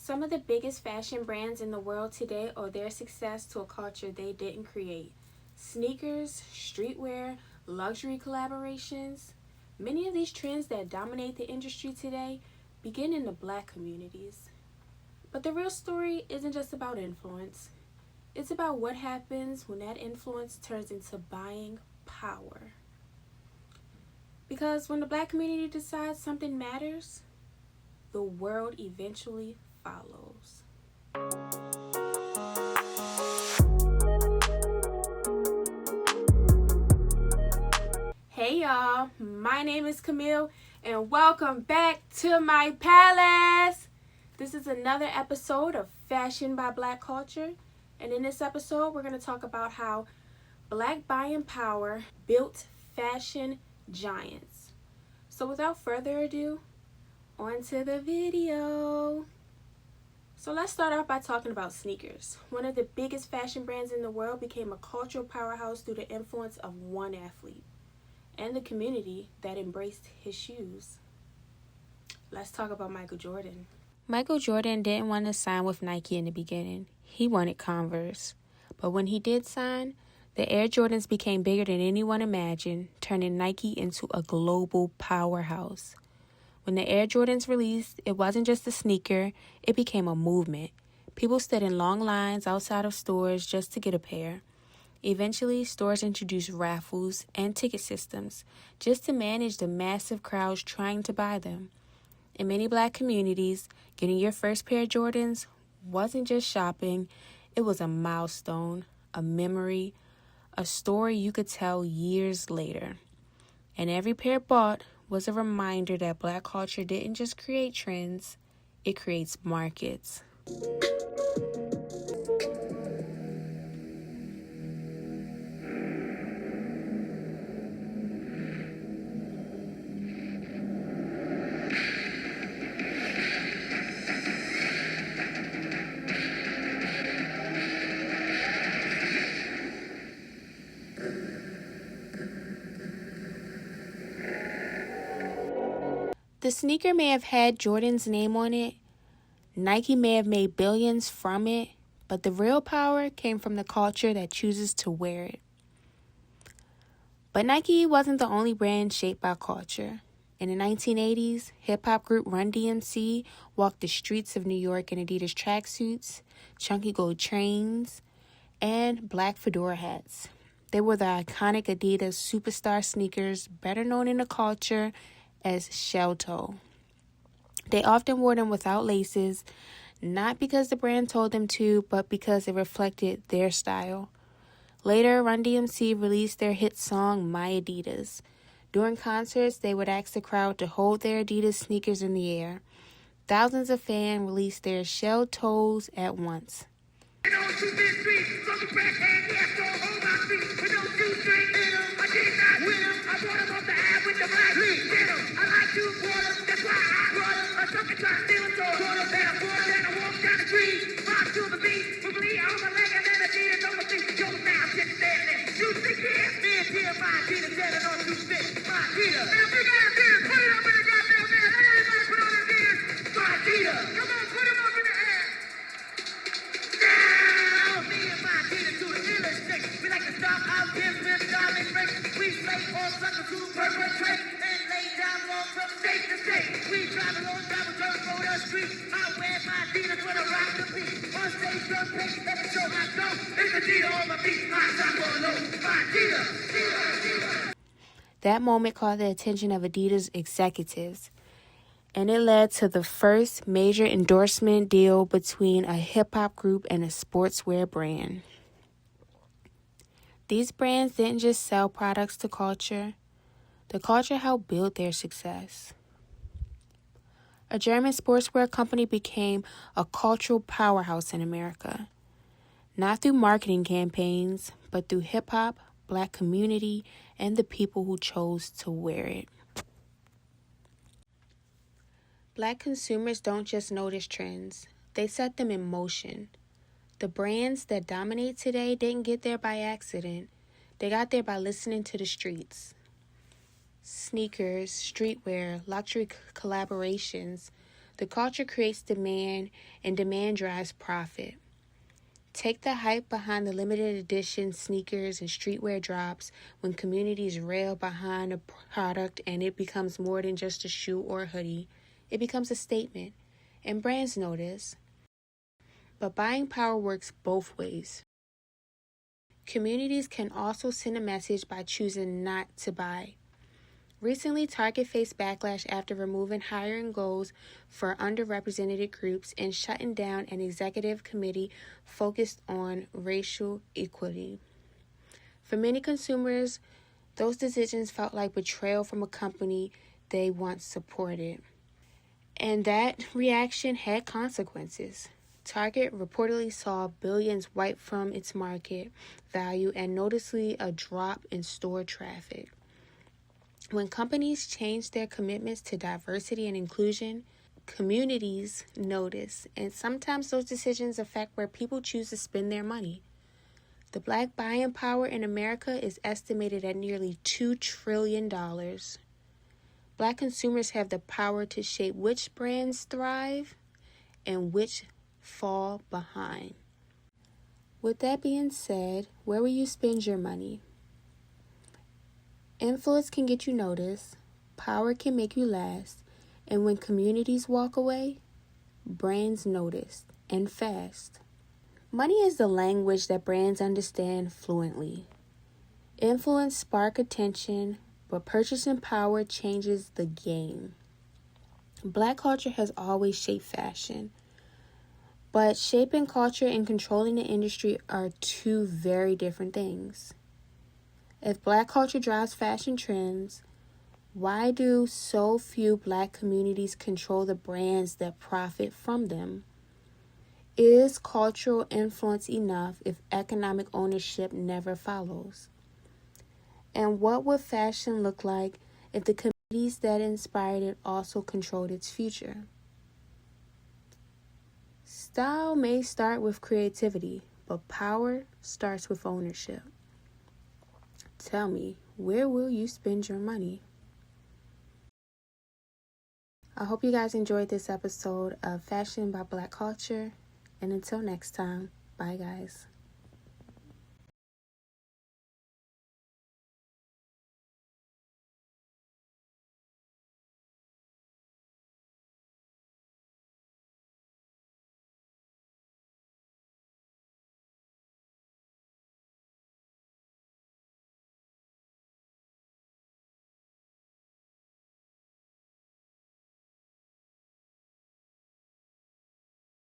Some of the biggest fashion brands in the world today owe their success to a culture they didn't create. Sneakers, streetwear, luxury collaborations. Many of these trends that dominate the industry today begin in the Black communities. But the real story isn't just about influence. It's about what happens when that influence turns into buying power. Because when the Black community decides something matters, the world eventually follows. Hey y'all, my name is Camille and welcome back to my palace. This is another episode of Fashion by Black Culture, and in this episode we're going to talk about how Black buying power built fashion giants. So without further ado, on to the video. So let's start off by talking about sneakers. One of the biggest fashion brands in the world became a cultural powerhouse through the influence of one athlete and the community that embraced his shoes. Let's talk about Michael Jordan. Michael Jordan didn't want to sign with Nike in the beginning. He wanted Converse. But when he did sign, the Air Jordans became bigger than anyone imagined, turning Nike into a global powerhouse. When the Air Jordans released, it wasn't just a sneaker, it became a movement. People stood in long lines outside of stores just to get a pair. Eventually, stores introduced raffles and ticket systems just to manage the massive crowds trying to buy them. In many Black communities, getting your first pair of Jordans wasn't just shopping, it was a milestone, a memory, a story you could tell years later. And every pair bought was a reminder that Black culture didn't just create trends, it creates markets. The sneaker may have had Jordan's name on it, Nike may have made billions from it, but the real power came from the culture that chooses to wear it. But Nike wasn't the only brand shaped by culture. In the 1980s, hip-hop group Run-D.M.C walked the streets of New York in Adidas tracksuits, chunky gold chains, and black fedora hats. They were the iconic Adidas superstar sneakers, better known in the culture as shell toe. They often wore them without laces, not because the brand told them to, but because it reflected their style. Later, Run-D.M.C released their hit song, My Adidas. During concerts, they would ask the crowd to hold their Adidas sneakers in the air. Thousands of fans released their shell toes at once. That moment caught the attention of Adidas executives, and it led to the first major endorsement deal between a hip-hop group and a sportswear brand. These brands didn't just sell products to culture. The culture helped build their success. A German sportswear company became a cultural powerhouse in America. Not through marketing campaigns, but through hip-hop, Black community, and the people who chose to wear it. Black consumers don't just notice trends, they set them in motion. The brands that dominate today didn't get there by accident. They got there by listening to the streets. Sneakers, streetwear, luxury collaborations, The culture creates demand, and demand drives profit. Take the hype behind the limited edition sneakers and streetwear drops when communities rail behind a product and it becomes more than just a shoe or a hoodie. It becomes a statement, and brands notice. But buying power works both ways. Communities can also send a message by choosing not to buy. Recently, Target faced backlash after removing hiring goals for underrepresented groups and shutting down an executive committee focused on racial equity. For many consumers, those decisions felt like betrayal from a company they once supported. And that reaction had consequences. Target reportedly saw billions wiped from its market value and noticeably a drop in store traffic. When companies change their commitments to diversity and inclusion, communities notice, and sometimes those decisions affect where people choose to spend their money. The black buying power in America is estimated at nearly $2 trillion. Black consumers have the power to shape which brands thrive and which fall behind. With that being said, where will you spend your money? Influence can get you noticed, power can make you last, and when communities walk away, brands notice, and fast. Money is the language that brands understand fluently. Influence sparks attention, but purchasing power changes the game. Black culture has always shaped fashion, but shaping culture and controlling the industry are two very different things. If black culture drives fashion trends, why do so few black communities control the brands that profit from them? Is cultural influence enough if economic ownership never follows? And what would fashion look like if the communities that inspired it also controlled its future? Style may start with creativity, but power starts with ownership. Tell me, where will you spend your money? I hope you guys enjoyed this episode of Fashion by Black Culture. And until next time, bye guys.